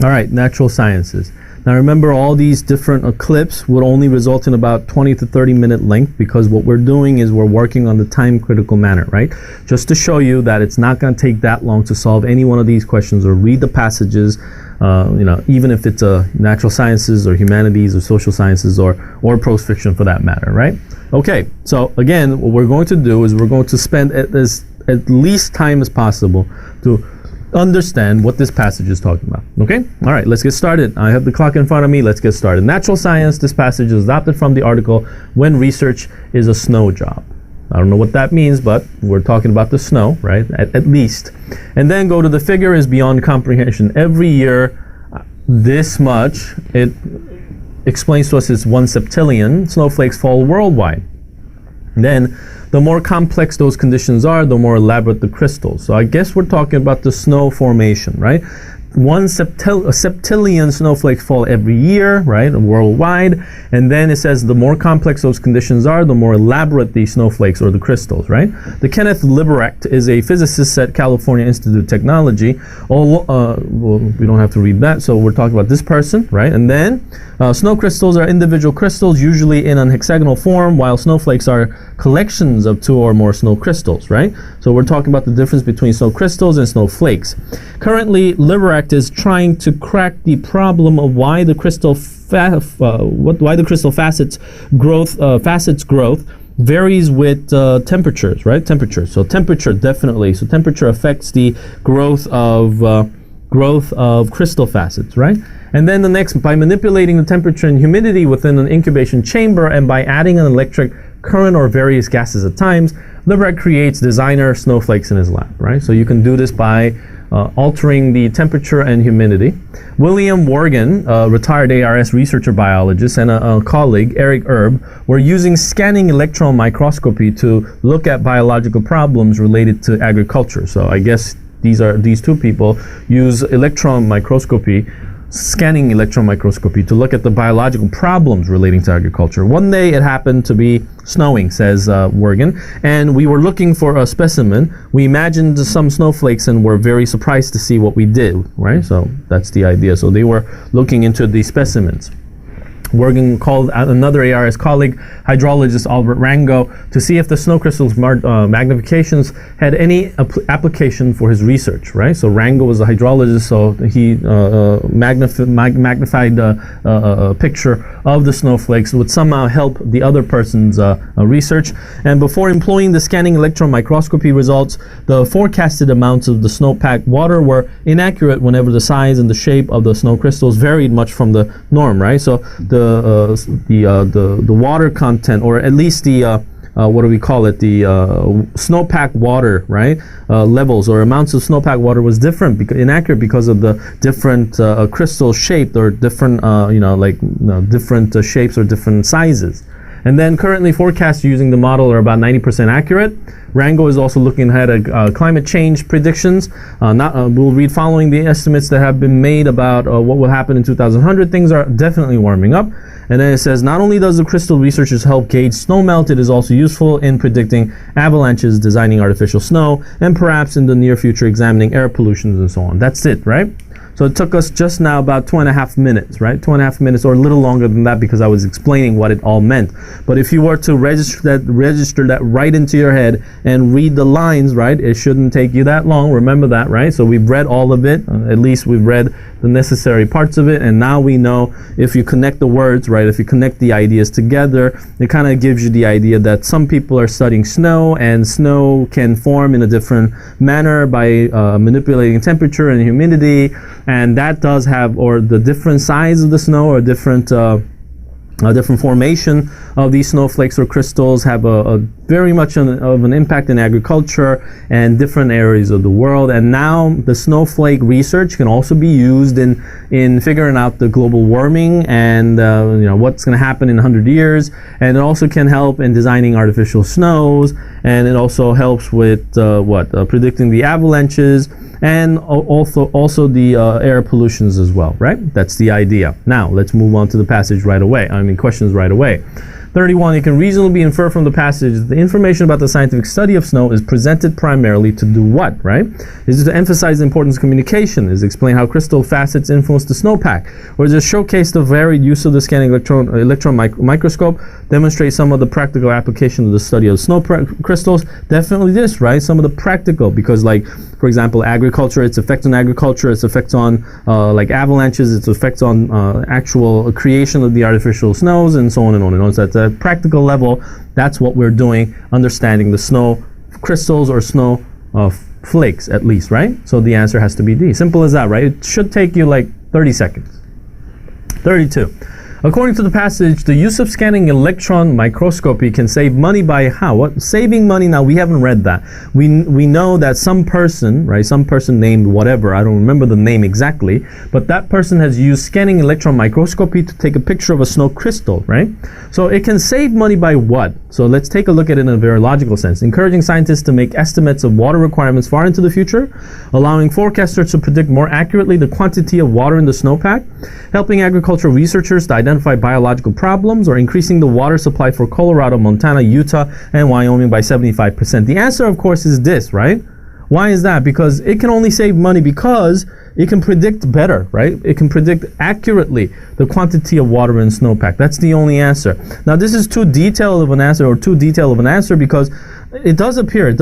All right, natural sciences. Now remember, all these different clips would only result in about 20 to 30 minute length, because what we're doing is we're working on the time critical manner, right? Just to show you that it's not going to take that long to solve any one of these questions or read the passages, even if it's natural sciences or humanities or social sciences or prose fiction for that matter, right? Okay, so again, what we're going to do is we're going to spend at least time as possible to understand what this passage is talking about. Okay? All right, let's get started. I have the clock in front of me. Let's get started. Natural science, this passage is adopted from the article When Research is a Snow Job. I don't know what that means, but we're talking about the snow, right? At least. And then go to the figure is beyond comprehension. Every year, this much, it explains to us it's 1 septillion snowflakes fall worldwide. Then, the more complex those conditions are, the more elaborate the crystals. So I guess we're talking about the snow formation, right? 1 septillion snowflakes fall every year, right, worldwide. And then it says the more complex those conditions are, the more elaborate the snowflakes or the crystals, right? The Kenneth Liebrecht is a physicist at California Institute of Technology. Well, we don't have to read that, so we're talking about this person, right? And then snow crystals are individual crystals, usually in an hexagonal form, while snowflakes are collections of 2 or more snow crystals, right? So we're talking about the difference between snow crystals and snowflakes. Currently, Liebrecht is trying to crack the problem of why the crystal facets growth varies with temperatures, right? Temperature. So temperature definitely. So temperature affects the growth of crystal facets, right? And then the next, by manipulating the temperature and humidity within an incubation chamber and by adding an electric current or various gases at times, Liebrecht creates designer snowflakes in his lab, right? So you can do this by altering the temperature and humidity. William Worgan, a retired ARS researcher biologist, and a colleague, Eric Erb, were using scanning electron microscopy to look at biological problems related to agriculture. So I guess these two people use scanning electron microscopy to look at the biological problems relating to agriculture. One day it happened to be snowing, says Worgan, and we were looking for a specimen. We imagined some snowflakes and were very surprised to see what we did, right? So that's the idea. So they were looking into the specimens. Worgan called another ARS colleague, hydrologist Albert Rango, to see if the snow crystals magnifications had any application for his research, right? So Rango was a hydrologist, so he magnified a picture of the snowflakes would somehow help the other person's research. And before employing the scanning electron microscopy results, the forecasted amounts of the snow-packed water were inaccurate whenever the size and the shape of the snow crystals varied much from the norm, right? So the water content, or at least the what do we call it? The snowpack water, right? Levels or amounts of snowpack water was inaccurate because of the different crystal shape or different, different shapes or different sizes. And then currently forecasts using the model are about 90% accurate. Rango is also looking ahead at climate change predictions. We'll read following the estimates that have been made about what will happen in 2100. Things are definitely warming up. And then it says, not only does the crystal researchers help gauge snowmelt, it is also useful in predicting avalanches, designing artificial snow, and perhaps in the near future examining air pollutions and so on. That's it, right? So it took us just now about 2.5 minutes, right? 2.5 minutes, or a little longer than that, because I was explaining what it all meant. But if you were to register that right into your head and read the lines, right, it shouldn't take you that long. Remember that, right? So we've read all of it. At least we've read the necessary parts of it, and now we know if you connect the words, right, if you connect the ideas together, it kind of gives you the idea that some people are studying snow, and snow can form in a different manner by manipulating temperature and humidity, and that does have, or the different size of the snow, or different formation of these snowflakes or crystals have a very much of an impact in agriculture and different areas of the world. And now the snowflake research can also be used in figuring out the global warming and what's going to happen in 100 years. And it also can help in designing artificial snows, and it also helps with predicting the avalanches, and also the air pollutions as well, right? That's the idea. Now let's move on to the passage right away. Questions right away. 31, it can reasonably be inferred from the passage that the information about the scientific study of snow is presented primarily to do what, right? Is it to emphasize the importance of communication? Is it explain how crystal facets influence the snowpack? Or is it showcase the varied use of the scanning electron microscope, demonstrate some of the practical application of the study of snow crystals? Definitely this, right? Some of the practical, because like, for example, agriculture, its effects on agriculture, its effects on like avalanches, its effects on actual creation of the artificial snows, and so on and on and on. So at a practical level, that's what we're doing, understanding the snow crystals or snow flakes at least, right? So the answer has to be D. Simple as that, right? It should take you like 30 seconds. 32. According to the passage, the use of scanning electron microscopy can save money by how? What? Saving money, now we haven't read that. We know that some person, right, some person named whatever, I don't remember the name exactly, but that person has used scanning electron microscopy to take a picture of a snow crystal, right? So it can save money by what? So let's take a look at it in a very logical sense. Encouraging scientists to make estimates of water requirements far into the future, allowing forecasters to predict more accurately the quantity of water in the snowpack, helping agricultural researchers to identify biological problems, or increasing the water supply for Colorado, Montana, Utah, and Wyoming by 75%. The answer, of course, is this, right? Why is that? Because it can only save money because it can predict better, right? It can predict accurately the quantity of water in snowpack. That's the only answer. Now, this is too detailed of an answer, because it does appear in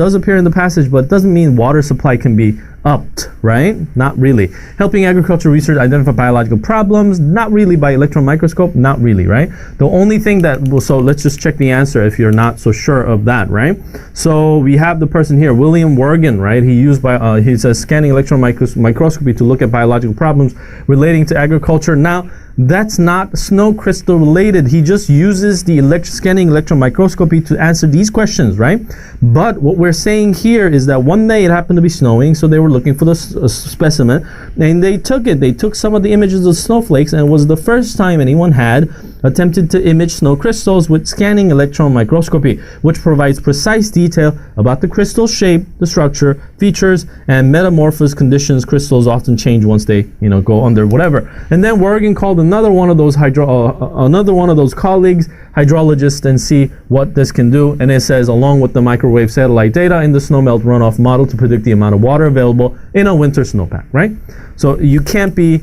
the passage, but it doesn't mean water supply can be upped, right? Not really. Helping agricultural research identify biological problems, not really. By electron microscope, not really, right? The only thing that, so let's just check the answer if you're not so sure of that, right? So we have the person here, William Wergen, right? He says scanning electron microscopy to look at biological problems relating to agriculture. Now, that's not snow crystal related. He just uses the scanning electron microscopy to answer these questions, right? But what we're saying here is that one day it happened to be snowing, so they were looking for the specimen, and they took some of the images of snowflakes, and it was the first time anyone had attempted to image snow crystals with scanning electron microscopy, which provides precise detail about the crystal shape, the structure, features, and metamorphosis conditions. Crystals often change once they, go under whatever. And then Wergen called another one of those colleagues, hydrologists, and see what this can do. And it says, along with the microwave satellite data in the snowmelt runoff model to predict the amount of water available in a winter snowpack, right? So you can't be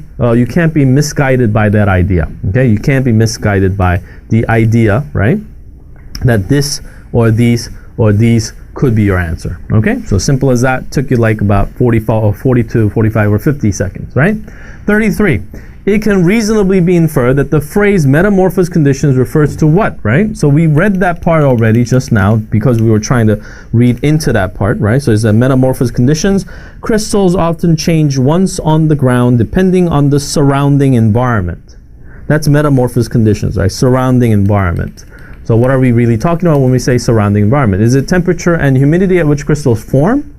misguided by that idea. Okay, you can't be misguided by the idea, right, that this or these or these could be your answer. Okay, so simple as that. Took you like about 42, 45, or 50 seconds, right? 33. It can reasonably be inferred that the phrase metamorphosis conditions refers to what, right? So we read that part already just now because we were trying to read into that part, right? So it's the metamorphosis conditions. Crystals often change once on the ground depending on the surrounding environment. That's metamorphosis conditions, right? Surrounding environment. So what are we really talking about when we say surrounding environment? Is it temperature and humidity at which crystals form?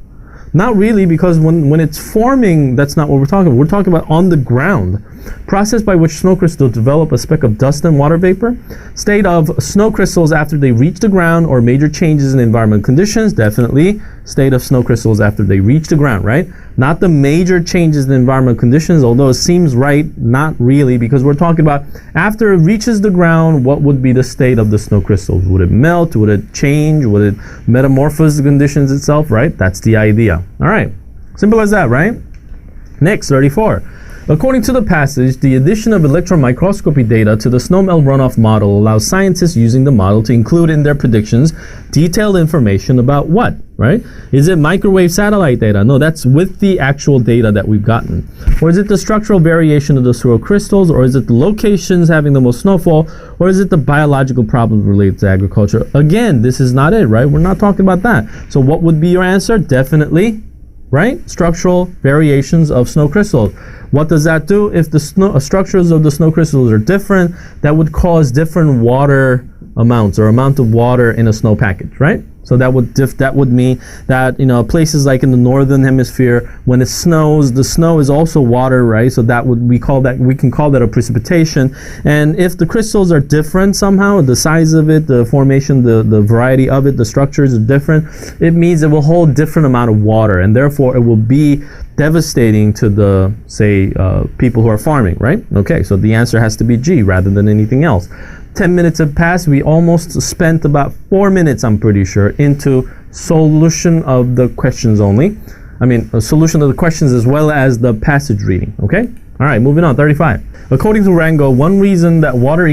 Not really, because when it's forming, that's not what we're talking about. We're talking about on the ground. Process by which snow crystals develop a speck of dust and water vapor. State of snow crystals after they reach the ground, or major changes in environmental conditions. Definitely state of snow crystals after they reach the ground, right? Not the major changes in environmental conditions, although it seems right, not really, because we're talking about after it reaches the ground, what would be the state of the snow crystals? Would it melt? Would it change? Would it metamorphose the conditions itself, right? That's the idea. All right, simple as that, right? Next, 34. According to the passage, the addition of electron microscopy data to the snowmelt runoff model allows scientists using the model to include in their predictions detailed information about what, right? Is it microwave satellite data? No, that's with the actual data that we've gotten. Or is it the structural variation of the snow crystals? Or is it the locations having the most snowfall? Or is it the biological problems related to agriculture? Again, this is not it, right? We're not talking about that. So what would be your answer? Definitely, right? Structural variations of snow crystals. What does that do? If the structures of the snow crystals are different, that would cause different water amounts or amount of water in a snow package, right? So that would mean that, places like in the northern hemisphere, when it snows, the snow is also water, right? So we can call that a precipitation. And if the crystals are different somehow, the size of it, the formation, the variety of it, the structures are different, it means it will hold different amount of water, and therefore it will be devastating to the, say, people who are farming, right? Okay, so the answer has to be G rather than anything else. 10 minutes have passed. We almost spent about 4 minutes, I'm pretty sure, into solution of the questions only. I mean, a solution of the questions as well as the passage reading, okay? All right, moving on, 35. According to Rango, one reason that water's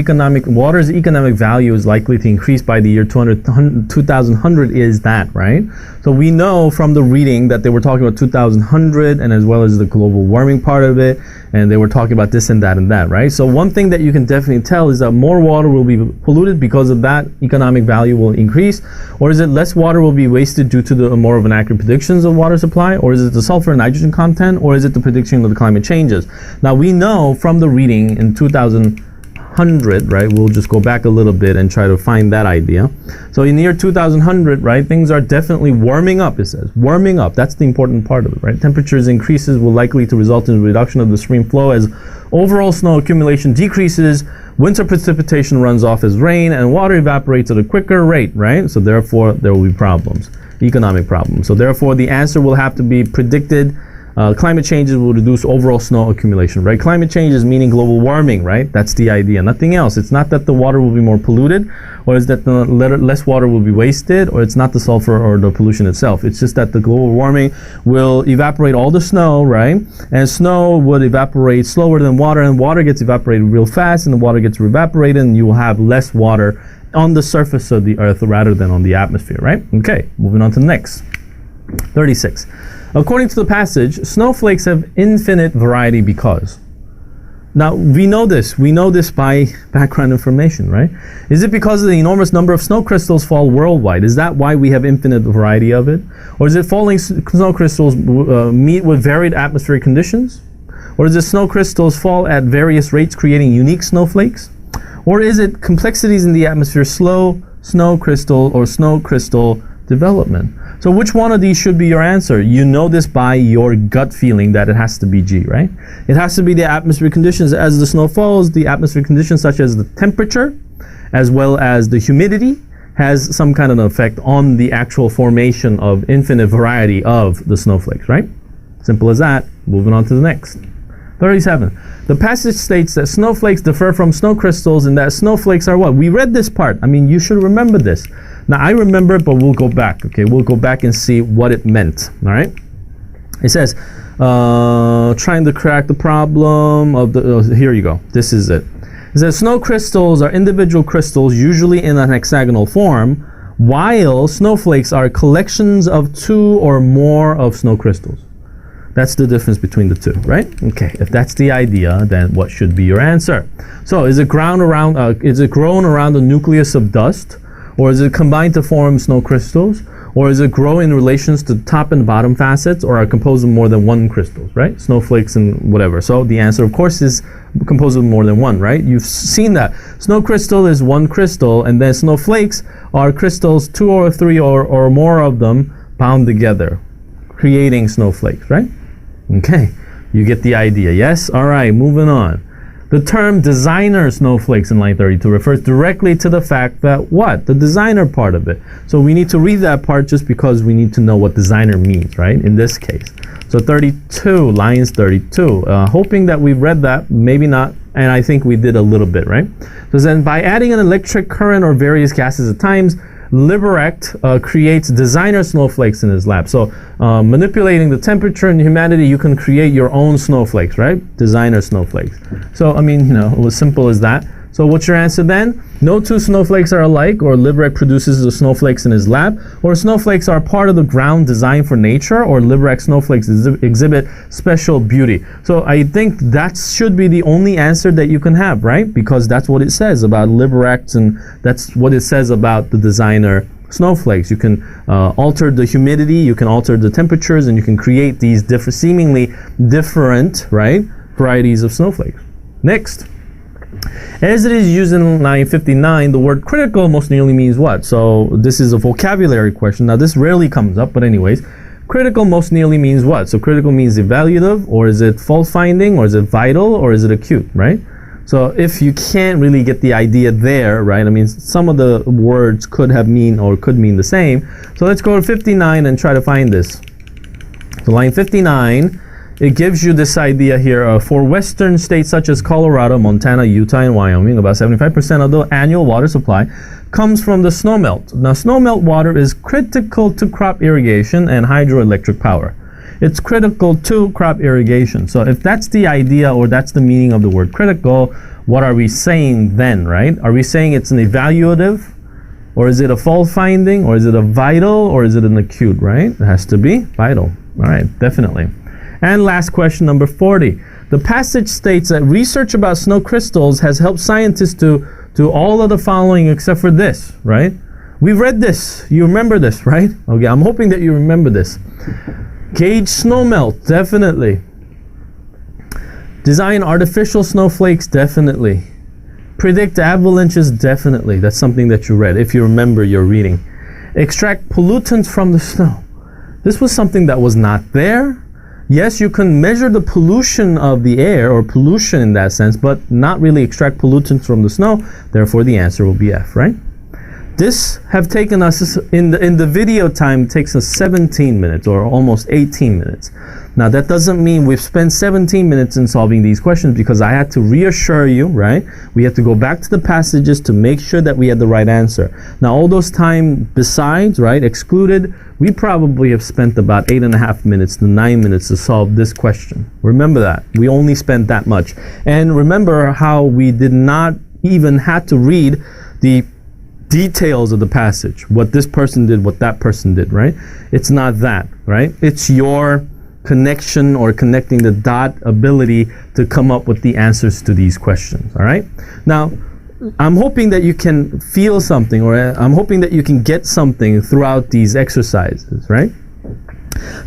economic value is likely to increase by the year 2100 is that, right? So we know from the reading that they were talking about 2100 and as well as the global warming part of it, and they were talking about this and that, right? So one thing that you can definitely tell is that more water will be polluted because of that, economic value will increase, or is it less water will be wasted due to the more of an accurate predictions of water supply, or is it the sulfur and nitrogen content, or is it the prediction of the climate changes? Now we know from the reading in 2100, right, we'll just go back a little bit and try to find that idea. So in the year 2100, right, things are definitely warming up, it says. Warming up, that's the important part of it, right? Temperatures increases will likely to result in a reduction of the stream flow as overall snow accumulation decreases, winter precipitation runs off as rain, and water evaporates at a quicker rate, right? So therefore, there will be problems, economic problems. So therefore, the answer will have to be predicted. Climate changes will reduce overall snow accumulation, right? Climate change is meaning global warming, right? That's the idea, nothing else. It's not that the water will be more polluted, or is that the less water will be wasted, or it's not the sulfur or the pollution itself. It's just that the global warming will evaporate all the snow, right? And snow would evaporate slower than water, and water gets evaporated real fast, and the water gets evaporated, and you will have less water on the surface of the earth rather than on the atmosphere, right? Okay, moving on to the next. 36. According to the passage, snowflakes have infinite variety because. Now, we know this by background information, right? Is it because of the enormous number of snow crystals fall worldwide? Is that why we have infinite variety of it? Or is it falling snow crystals meet with varied atmospheric conditions? Or is it snow crystals fall at various rates creating unique snowflakes? Or is it complexities in the atmosphere slow snow crystal or snow crystal development? So which one of these should be your answer? You know this by your gut feeling that it has to be G, right? It has to be the atmospheric conditions as the snow falls, the atmospheric conditions such as the temperature, as well as the humidity, has some kind of an effect on the actual formation of infinite variety of the snowflakes, right? Simple as that. Moving on to the next. 37. The passage states that snowflakes differ from snow crystals and that snowflakes are what? We read this part. I mean, you should remember this. Now, I remember it, but we'll go back, okay? We'll go back and see what it meant, all right? It says, trying to crack the problem of the, here you go. This is it. It says, snow crystals are individual crystals, usually in an hexagonal form, while snowflakes are collections of two or more of snow crystals. That's the difference between the two, right? Okay, if that's the idea, then what should be your answer? So, is it grown around the nucleus of dust? Or is it combined to form snow crystals? Or is it grow in relations to top and bottom facets, or are composed of more than one crystals, right? Snowflakes and whatever. So the answer, of course, is composed of more than one, right? You've seen that. Snow crystal is one crystal, and then snowflakes are crystals, two or three or more of them bound together, creating snowflakes, right? Okay, you get the idea, yes? All right, moving on. The term designer snowflakes in line 32 refers directly to the fact that what? The designer part of it. So we need to read that part just because we need to know what designer means, right? In this case. So 32, lines 32. Hoping that we've read that, maybe not, and I think we did a little bit, right? So then by adding an electric current or various gases at times, Liberect creates designer snowflakes in his lab. So manipulating the temperature and humidity, you can create your own snowflakes, right? Designer snowflakes. So, I mean, you know, it was simple as that. So what's your answer then? No two snowflakes are alike, or Liberec produces the snowflakes in his lab, or snowflakes are part of the ground designed for nature, or Liberec snowflakes exhibit special beauty. So I think that should be the only answer that you can have, right? Because that's what it says about Liberec, and that's what it says about the designer snowflakes. You can alter the humidity, you can alter the temperatures, and you can create these seemingly different, right, varieties of snowflakes. Next. As it is used in line 59, the word critical most nearly means what? So this is a vocabulary question. Now this rarely comes up, but anyways, critical most nearly means what? So critical means evaluative, or is it fault finding, or is it vital, or is it acute, right? So if you can't really get the idea there, right? I mean, some of the words could mean the same. So let's go to 59 and try to find this. So line 59, it gives you this idea here. For western states such as Colorado, Montana, Utah, and Wyoming, about 75% of the annual water supply comes from the snowmelt. Now, snowmelt water is critical to crop irrigation and hydroelectric power. It's critical to crop irrigation. So if that's the idea, or that's the meaning of the word critical, what are we saying then, right? Are we saying it's an evaluative, or is it a fault finding, or is it a vital, or is it an acute, right? It has to be vital. All right, definitely. And last question, number 40. The passage states that research about snow crystals has helped scientists to do all of the following except for this, right? We've read this. You remember this, right? Okay, I'm hoping that you remember this. Gauge snowmelt, definitely. Design artificial snowflakes, definitely. Predict avalanches, definitely. That's something that you read, if you remember your reading. Extract pollutants from the snow. This was something that was not there. Yes, you can measure the pollution of the air, or pollution in that sense, but not really extract pollutants from the snow. Therefore, the answer will be F, right? This have taken us, in the video time, takes us 17 minutes, or almost 18 minutes. Now, that doesn't mean we've spent 17 minutes in solving these questions, because I had to reassure you, right? We had to go back to the passages to make sure that we had the right answer. Now, all those time besides, right, excluded, we probably have spent about 8.5 minutes to 9 minutes to solve this question. Remember that. We only spent that much. And remember how we did not even have to read the details of the passage, what this person did, what that person did, right? It's not that, right? It's your connection, or connecting the dot ability to come up with the answers to these questions, all right? Now, I'm hoping that you can feel something, or I'm hoping that you can get something throughout these exercises, right?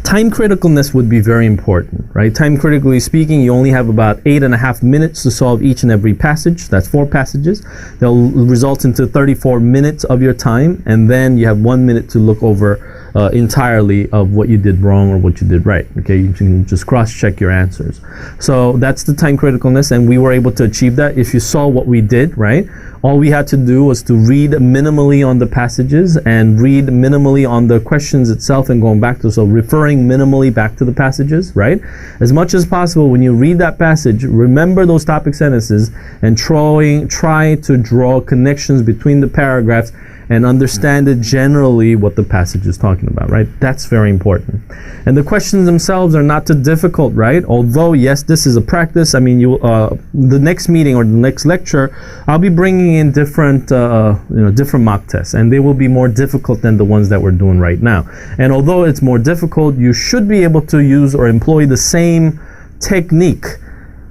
Time criticalness would be very important, right? Time critically speaking, you only have about 8.5 minutes to solve each and every passage. That's 4 passages. They'll result into 34 minutes of your time, and then you have 1 minute to look over entirely of what you did wrong or what you did right. Okay, you can just cross-check your answers. So that's the time criticalness, and we were able to achieve that. If you saw what we did, right? All we had to do was to read minimally on the passages and read minimally on the questions itself, and going back to, so referring minimally back to the passages, right? As much as possible, when you read that passage, remember those topic sentences and try to draw connections between the paragraphs and understand it generally what the passage is talking about, right? That's very important. And the questions themselves are not too difficult, right? Although, yes, this is a practice. I mean, the next meeting or the next lecture, I'll be bringing in different mock tests, and they will be more difficult than the ones that we're doing right now. And although it's more difficult, you should be able to use or employ the same technique.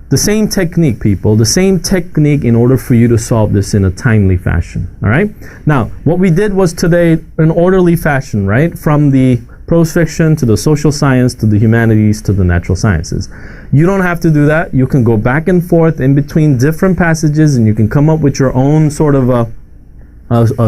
The same technique, people, the same technique in order for you to solve this in a timely fashion, all right? Now, what we did was today an orderly fashion, right? From the prose fiction to the social science to the humanities to the natural sciences. You don't have to do that. You can go back and forth in between different passages, and you can come up with your own sort of a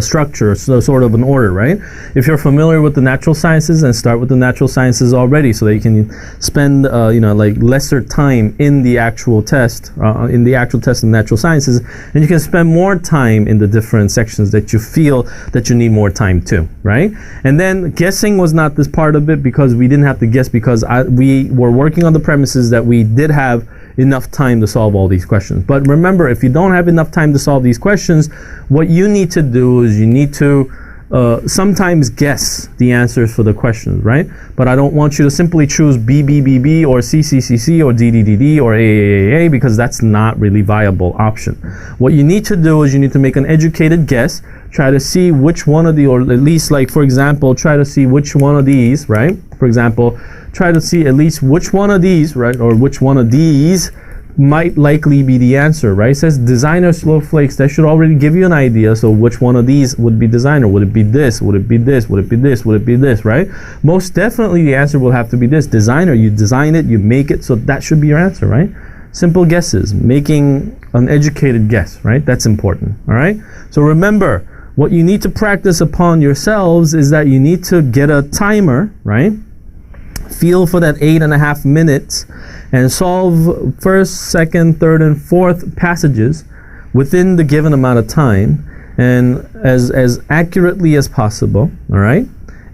structure, so sort of an order, right? If you're familiar with the natural sciences, then start with the natural sciences already, so that you can spend like lesser time in the actual test, in natural sciences, and you can spend more time in the different sections that you feel that you need more time to, right? And then guessing was not this part of it, because we didn't have to guess, because we were working on the premises that we did have enough time to solve all these questions. But remember, if you don't have enough time to solve these questions, what you need to do is you need to sometimes guess the answers for the questions, right? But I don't want you to simply choose B, B, B, B, or C, C, C, C, or D, D, D, D, or A, A, A, A, because that's not really viable option. What you need to do is you need to make an educated guess, try to see which one of the, or at least, like, for example, try to see which one of these, right? For example, try to see at least which one of these, right, or which one of these might likely be the answer, right? It says designer snowflakes. That should already give you an idea. So which one of these would be designer? Would it be this? Would it be this? Would it be this? Would it be this, right? Most definitely the answer will have to be this. Designer, you design it, you make it, so that should be your answer, right? Simple guesses, making an educated guess, right? That's important, all right? So remember, what you need to practice upon yourselves is that you need to get a timer, right? Feel for that 8.5 minutes and solve first, second, third, and fourth passages within the given amount of time, and as accurately as possible, all right?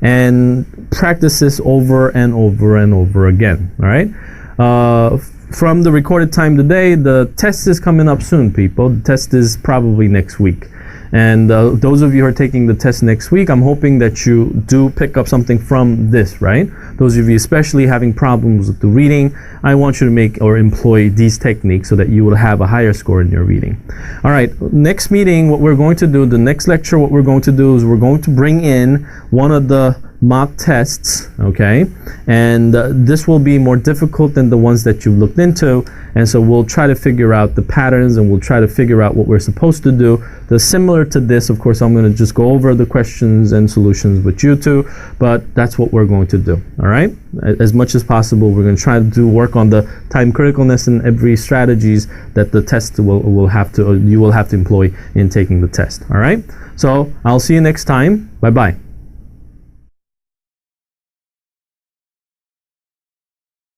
And practice this over and over and over again, all right? from the recorded time today, the test is coming up soon, people. The test is probably next week. And those of you who are taking the test next week, I'm hoping that you do pick up something from this, right? Those of you especially having problems with the reading, I want you to make or employ these techniques so that you will have a higher score in your reading. All right, next meeting, what we're going to do, the next lecture, what we're going to do is we're going to bring in one of the mock tests, okay? And this will be more difficult than the ones that you've looked into. And so we'll try to figure out the patterns and we'll try to figure out what we're supposed to do. Similar to this, of course, I'm going to just go over the questions and solutions with you two, but that's what we're going to do, all right? As much as possible, we're going to try to do work on the time criticalness and every strategies that the test you will have to employ in taking the test, all right? So I'll see you next time. Bye-bye.